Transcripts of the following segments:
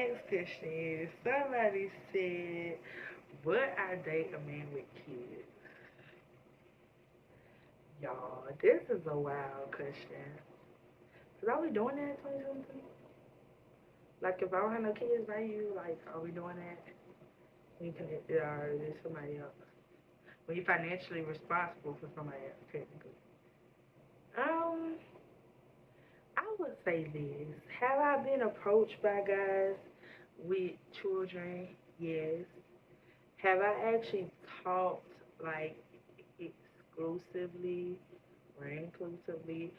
next question is, somebody said, would I date a man with kids? Y'all, this is a wild question. Cause are we doing that in 2023? Like, if I don't have no kids by you, like, are we doing that? When you connect, or is it somebody else? When you're financially responsible for somebody else, technically. Um, I would say this. Have I been approached by guys with children? Yes. Have I actually talked, like, exclusively or inclusively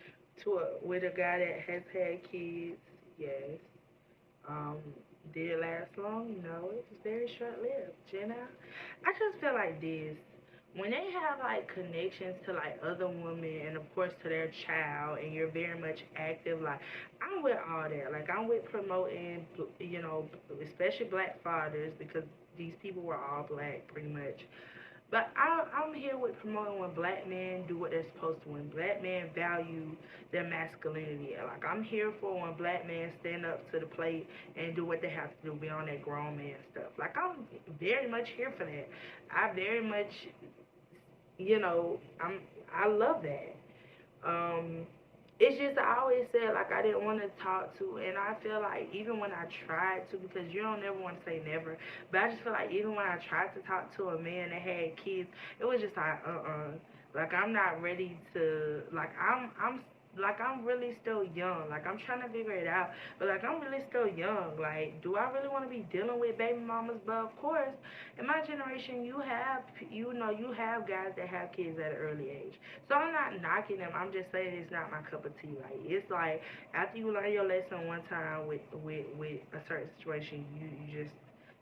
with a guy that has had kids? Yes. Um, did it last long? No, it was very short lived. I just feel like this. When they have like connections to like other women and of course to their child, and you're very much active, like I'm with all that. Like I'm with promoting, especially black fathers because these people were all black pretty much. But I'm here with promoting when black men do what they're supposed to, when black men value their masculinity. Like, I'm here for when black men stand up to the plate and do what they have to do beyond that grown man stuff. Like, I'm very much here for that. I very much, I love that. Um, it's just I always said like I didn't want to talk to, and I feel like even when I tried to, because you don't never want to say never, but I just feel like even when I tried to talk to a man that had kids, it was just like like I'm not ready to like I'm really still young. Like I'm trying to figure it out, but like I'm really still young. Like, do I really want to be dealing with baby mamas? But of course, in my generation, you have guys that have kids at an early age. So I'm not knocking them. I'm just saying it's not my cup of tea. Like it's like after you learn your lesson one time with a certain situation,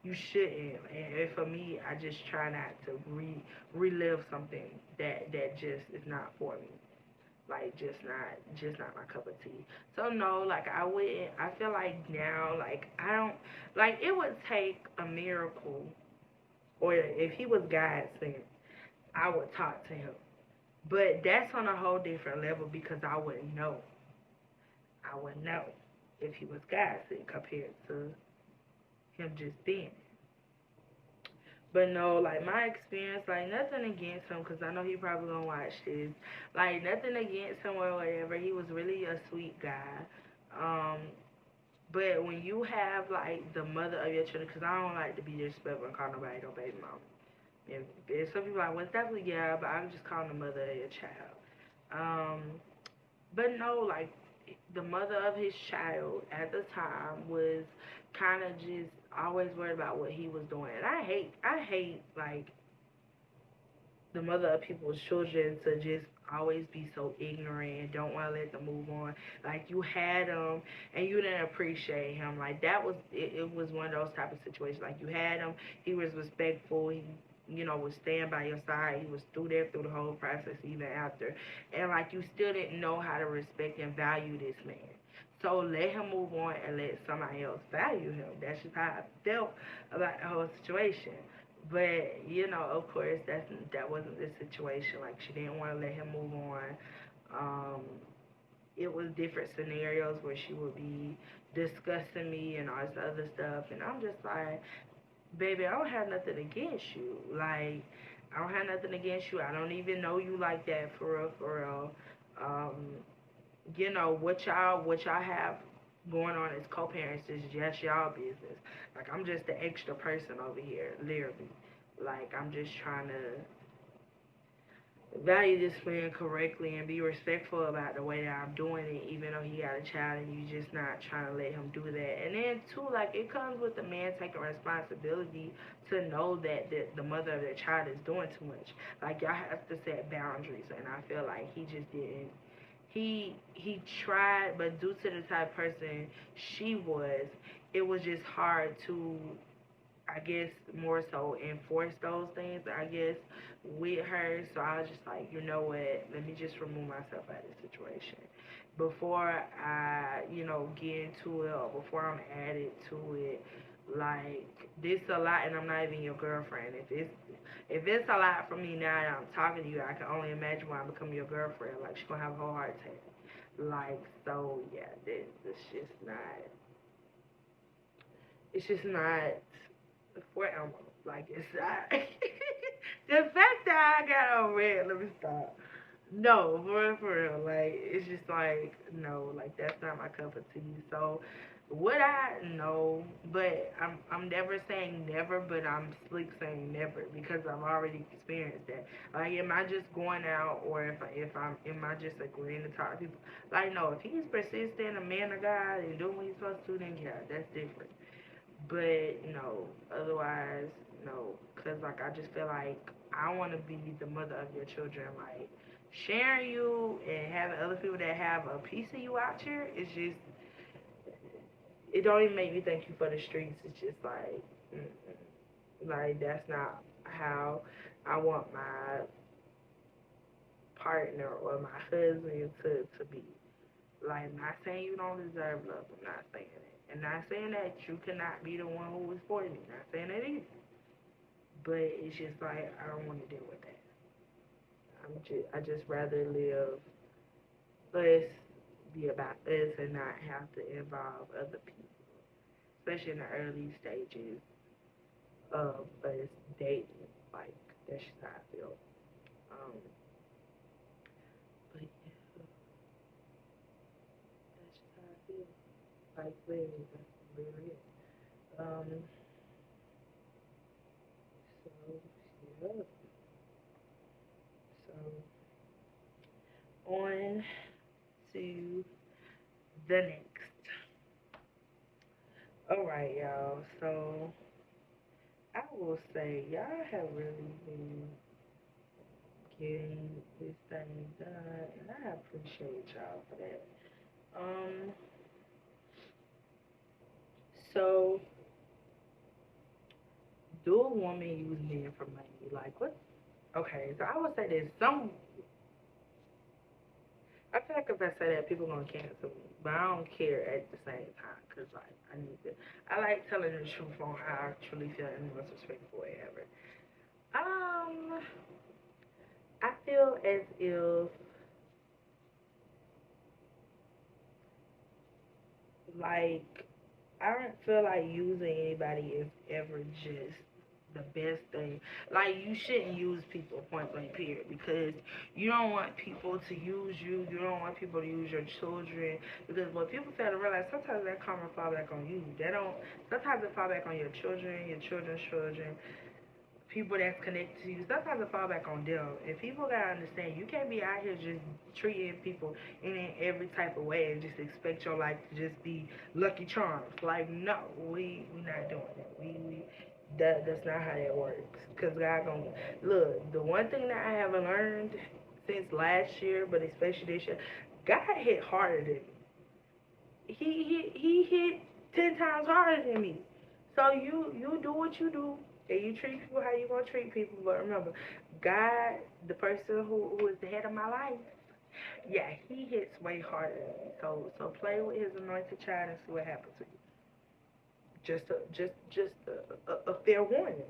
you shouldn't. And for me, I just try not to relive something that just is not for me. Like just not my cup of tea. So no, like I wouldn't. I feel like now, like I don't like it would take a miracle, or if he was God sent, I would talk to him. But that's on a whole different level because I wouldn't know. I wouldn't know if he was God sent compared to him just being. But no, like my experience, like nothing against him, cause I know he probably gonna watch this. Like nothing against him or whatever. He was really a sweet guy. Um, but when you have like the mother of your children, cause I don't like to be disrespectful and call nobody no baby mama. And some people are like, well, definitely yeah, but I'm just calling the mother of your child. Um, but no, like the mother of his child at the time was kind of just always worried about what he was doing. And I hate like the mother of people's children to just always be so ignorant and don't want to let them move on. Like you had him and you didn't appreciate him. Like that was it was one of those type of situations. Like you had him, he was respectful. He was staying by your side. He was through there through the whole process even after. And like you still didn't know how to respect and value this man. So let him move on and let somebody else value him. That's just how I felt about the whole situation. But of course, that wasn't the situation. Like she didn't want to let him move on. Um, it was different scenarios where she would be discussing me and all this other stuff, and I'm just like, baby, I don't have nothing against you. Like I don't have nothing against you. I don't even know you like that for real, for real. Um, what y'all have going on as co-parents is just y'all business. Like I'm just the extra person over here, literally. Like I'm just trying to value this man correctly and be respectful about the way that I'm doing it, even though he got a child and you just not trying to let him do that. And then too, like it comes with the man taking responsibility to know that the mother of their child is doing too much. Like y'all have to set boundaries, and I feel like he just didn't. He tried, but due to the type of person she was, it was just hard to, I guess, more so enforce those things, I guess, with her. So I was just like, you know what, let me just remove myself out of the situation. Before I, get into it or before I'm added to it, like, this a lot and I'm not even your girlfriend. If it's a lot for me now that I'm talking to you, I can only imagine when I become your girlfriend. Like, she's gonna have a whole heart attack. Like, so, yeah, this just not It's just not for Elmo. Like, it's not. The fact that I got on red, let me stop. No, for real. Like, it's just like, no, like, that's not my cup of tea. So, would I? No, but I'm never saying never, but I'm slick saying never because I've already experienced that. Like, am I just going out, or am I just agreeing to talk to people? Like, no, if he's persistent, a man of God, and doing what he's supposed to, then yeah, that's different. But no, otherwise, no. Because, like, I just feel like I want to be the mother of your children. Like, sharing you and having other people that have a piece of you out here is just, it don't even make me thank you for the streets. It's just like, like, that's not how I want my partner or my husband to be. Like, not saying you don't deserve love. I'm not saying that. And not saying that you cannot be the one who was for me. Not saying that either. But it's just like I don't want to deal with that. I just rather live us, be about us, and not have to involve other people, especially in the early stages of us dating. Like, that's just how I feel. Um, but yeah, that's just how I feel. Like, literally, that's literally it. Um, so yeah, so on to the next. All right, y'all. So I will say y'all have really been getting this thing done, and I appreciate y'all for that. Um, so do a woman use men for money? Like, what? Okay, so I would say there's some. I feel like if I say that, people gonna cancel me, but I don't care at the same time, cause like I need to. I like telling the truth on how I truly feel and what's respectful, whatever. Um, I feel as if like I don't feel like using anybody is ever just the best thing. Like, you shouldn't use people point blank period because you don't want people to use you. You don't want people to use your children because what people fail to realize sometimes that karma fall back on you. They don't. Sometimes it fall back on your children, your children's children, people that's connected to you. Sometimes it fall back on them. And people gotta understand you can't be out here just treating people in every type of way and just expect your life to just be Lucky Charms. Like, no, we not doing that. We that's not how that works. Cause God gonna look. The one thing that I haven't learned since last year, but especially this year, God hit harder than me. He hit 10 times harder than me. So you do what you do and you treat people how you gonna treat people. But remember, God, the person who is the head of my life, yeah, he hits way harder than me. So play with his anointed child and see what happens to you. Just a fair warning.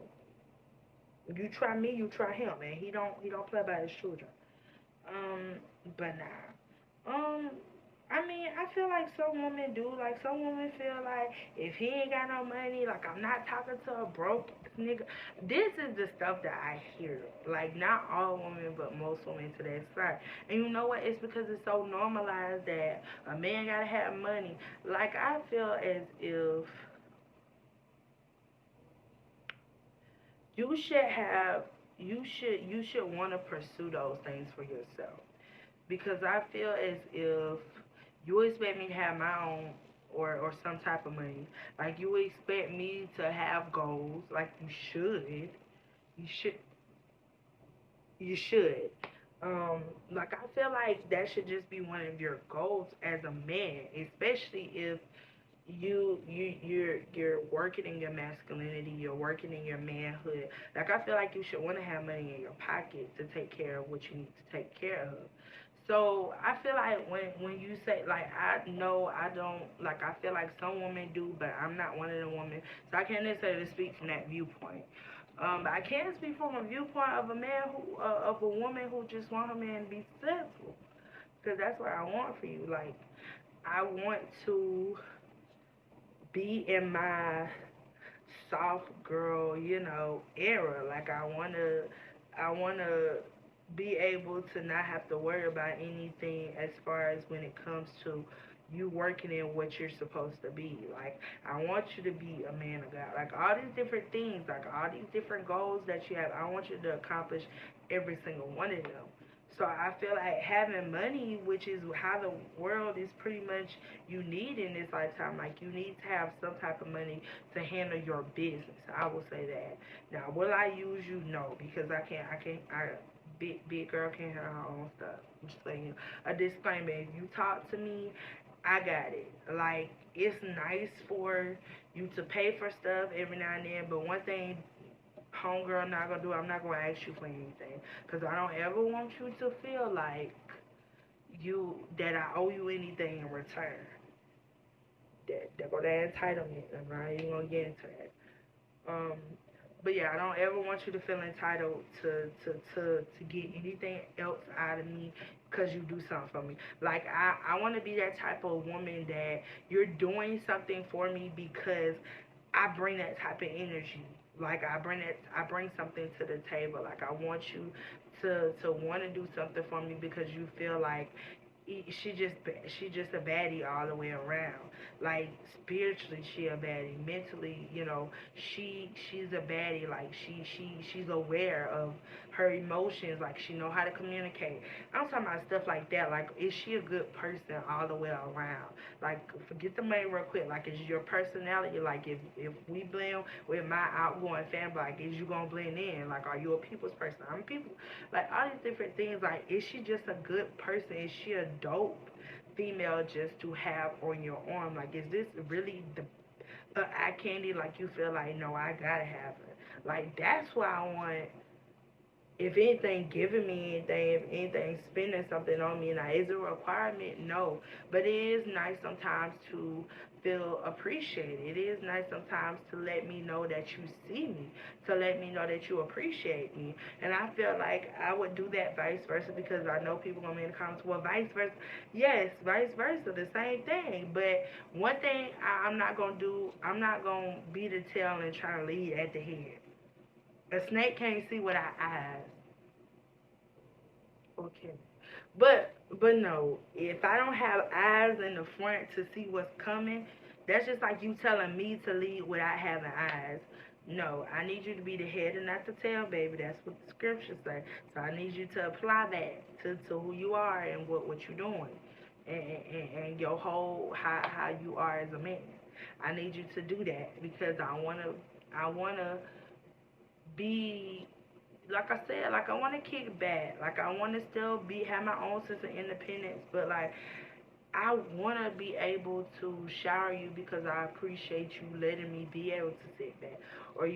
You try me, you try him, and he don't play by his children. Um, but nah. I mean, I feel like some women do. Like, some women feel like if he ain't got no money, like, I'm not talking to a broke nigga. This is the stuff that I hear. Like, not all women, but most women to that side. And you know what? It's because it's so normalized that a man gotta have money. Like, I feel as if you should have, you should want to pursue those things for yourself because I feel as if you expect me to have my own or some type of money. Like, you expect me to have goals. Like, you should. You should. You should. Like, I feel like that should just be one of your goals as a man, especially if you're working in your masculinity, you're working in your manhood. Like, I feel like you should want to have money in your pocket to take care of what you need to take care of. So I feel like when you say, like, I know I don't, like, I feel like some women do, but I'm not one of the women, so I can't necessarily speak from that viewpoint. But I can speak from a viewpoint of a man who of a woman who just want a man to be successful, because that's what I want for you. Like, I want to be in my soft girl, era. Like I wanna be able to not have to worry about anything as far as when it comes to you working in what you're supposed to be. Like I want you to be a man of God. Like all these different things, like all these different goals that you have, I want you to accomplish every single one of them. So I feel like having money, which is how the world is pretty much you need in this lifetime. Like you need to have some type of money to handle your business. I will say that. Now, will I use you? No, because big girl can't have her own stuff. I'm just saying a disclaimer. If you talk to me, I got it. Like it's nice for you to pay for stuff every now and then, but one thing homegirl not gonna do, I'm not gonna ask you for anything, cause I don't ever want you to feel like that I owe you anything in return. That go that entitlement. I'm not even gonna get into that. Um, but yeah, I don't ever want you to feel entitled to get anything else out of me because you do something for me. Like I want to be that type of woman that you're doing something for me because I bring that type of energy. Like I bring something to the table. Like I want you to want to do something for me because you feel like she just a baddie all the way around. Like spiritually, she a baddie. Mentally, she's a baddie. Like she's aware of her emotions. Like she know how to communicate. I'm talking about stuff like that. Like is she a good person all the way around? Like forget the money real quick. Like is your personality? Like if we blend with my outgoing family, like is you gonna blend in? Like are you a people's person? I'm a people. Like all these different things. Like is she just a good person? Is she a dope female just to have on your arm? Like is this really the eye candy? Like you feel like no, I gotta have her. Like that's why I want, if anything, giving me anything, if anything, spending something on me. Now, is it a requirement? No. But it is nice sometimes to feel appreciated. It is nice sometimes to let me know that you see me, to let me know that you appreciate me. And I feel like I would do that vice versa because I know people going to be in the comments, well, vice versa. Yes, vice versa, the same thing. But one thing I'm not going to do, I'm not going to be the tail and try to lead at the head. A snake can't see without eyes. Okay. But no, if I don't have eyes in the front to see what's coming, that's just like you telling me to lead without having eyes. No, I need you to be the head and not the tail, baby. That's what the scriptures say. So I need you to apply that to who you are and what you're doing, and your whole how you are as a man. I need you to do that because I wanna be, like I said, like I want to kick back, like I want to still have my own sense of independence, but like I want to be able to shower you because I appreciate you letting me be able to sit back, or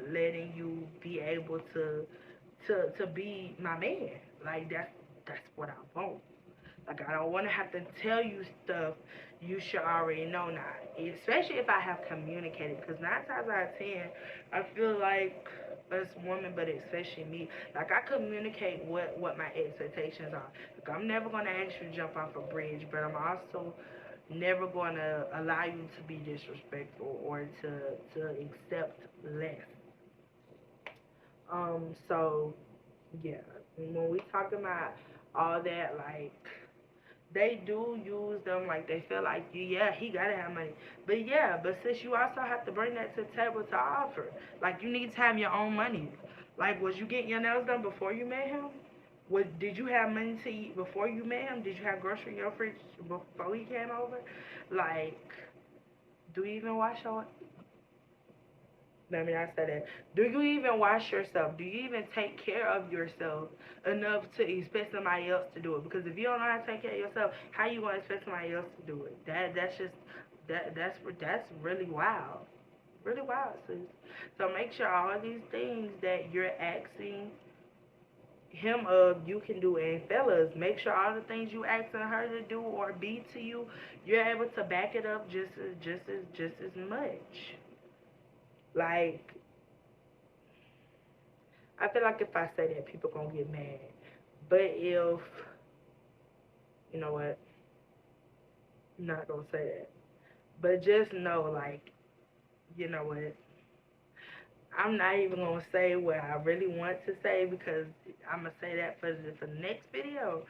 letting you be able to be my man. Like that's what I want. Like I don't want to have to tell you stuff you should already know now, especially if I have communicated. Because 9 times out of 10, I feel like us women, but especially me, like I communicate what my expectations are. Like I'm never gonna ask you to jump off a bridge, but I'm also never gonna allow you to be disrespectful or to accept less. So yeah, when we talk about all that, like they do use them like they feel like yeah, he gotta have money. But yeah, but since you also have to bring that to the table to offer, like you need to have your own money. Like was you getting your nails done before you met him? Did you have money to eat before you met him? Did you have grocery in your fridge before he came over? Like, do you even wash your, let me not say that. Do you even wash yourself? Do you even take care of yourself enough to expect somebody else to do it? Because if you don't know how to take care of yourself, how you gonna expect somebody else to do it? That's just that's really wild, really wild, sis. So make sure all these things that you're asking him of you can do, and fellas, make sure all the things you asking her to do or be to you, you're able to back it up just as much. Like I feel like if I say that, people gonna get mad. But if, you know what, I'm not gonna say that. But just know, like, you know what, I'm not even gonna say what I really want to say because I'm gonna say that for the next video.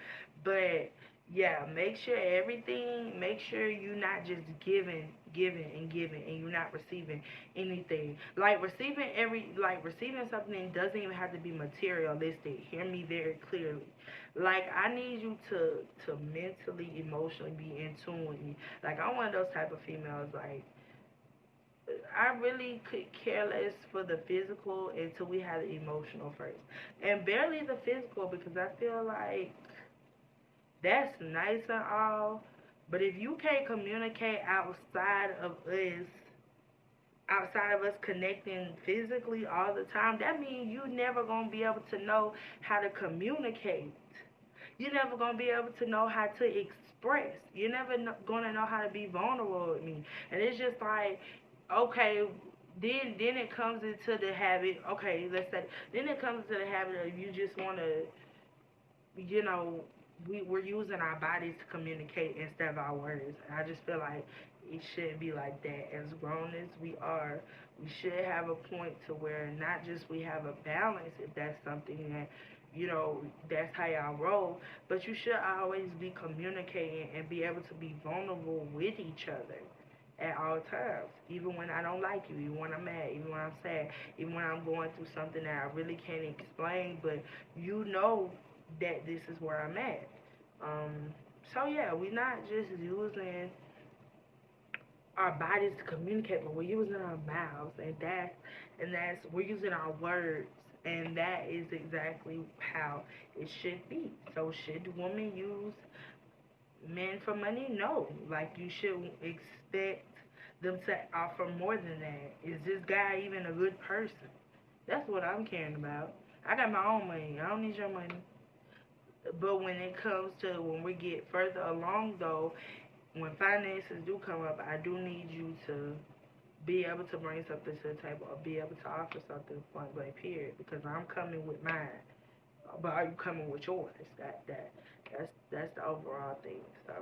But yeah, make sure everything. Make sure you're not just giving, and you're not receiving anything. Like receiving something doesn't even have to be materialistic. Hear me very clearly. Like I need you to mentally, emotionally be in tune with me. Like I'm one of those type of females. Like I really could care less for the physical until we had the emotional first. And barely the physical because I feel like that's nice and all. But if you can't communicate outside of us connecting physically all the time, that means you never gonna be able to know how to communicate. You're never gonna be able to know how to express. You're never gonna know how to be vulnerable with me. And it's just like, okay, then it comes into the habit. Okay, let's say then it comes to the habit of you just wanna, you know, we're using our bodies to communicate instead of our words. And I just feel like it shouldn't be like that. As grown as we are, we should have a point to where not just we have a balance if that's something that that's how y'all roll, but you should always be communicating and be able to be vulnerable with each other at all times. Even when I don't like you, even when I'm mad, even when I'm sad, even when I'm going through something that I really can't explain, but you know that this is where I'm at. Um, so yeah, we're not just using our bodies to communicate, but we're using our mouths, and that's we're using our words, and that is exactly how it should be. So should women use men for money? No. Like you should expect them to offer more than that. Is this guy even a good person? That's what I'm caring about. I got my own money. I don't need your money. But when it comes to when we get further along, though, when finances do come up, I do need you to be able to bring something to the table or be able to offer something point blank period. Because I'm coming with mine, but are you coming with yours? That's the overall thing. So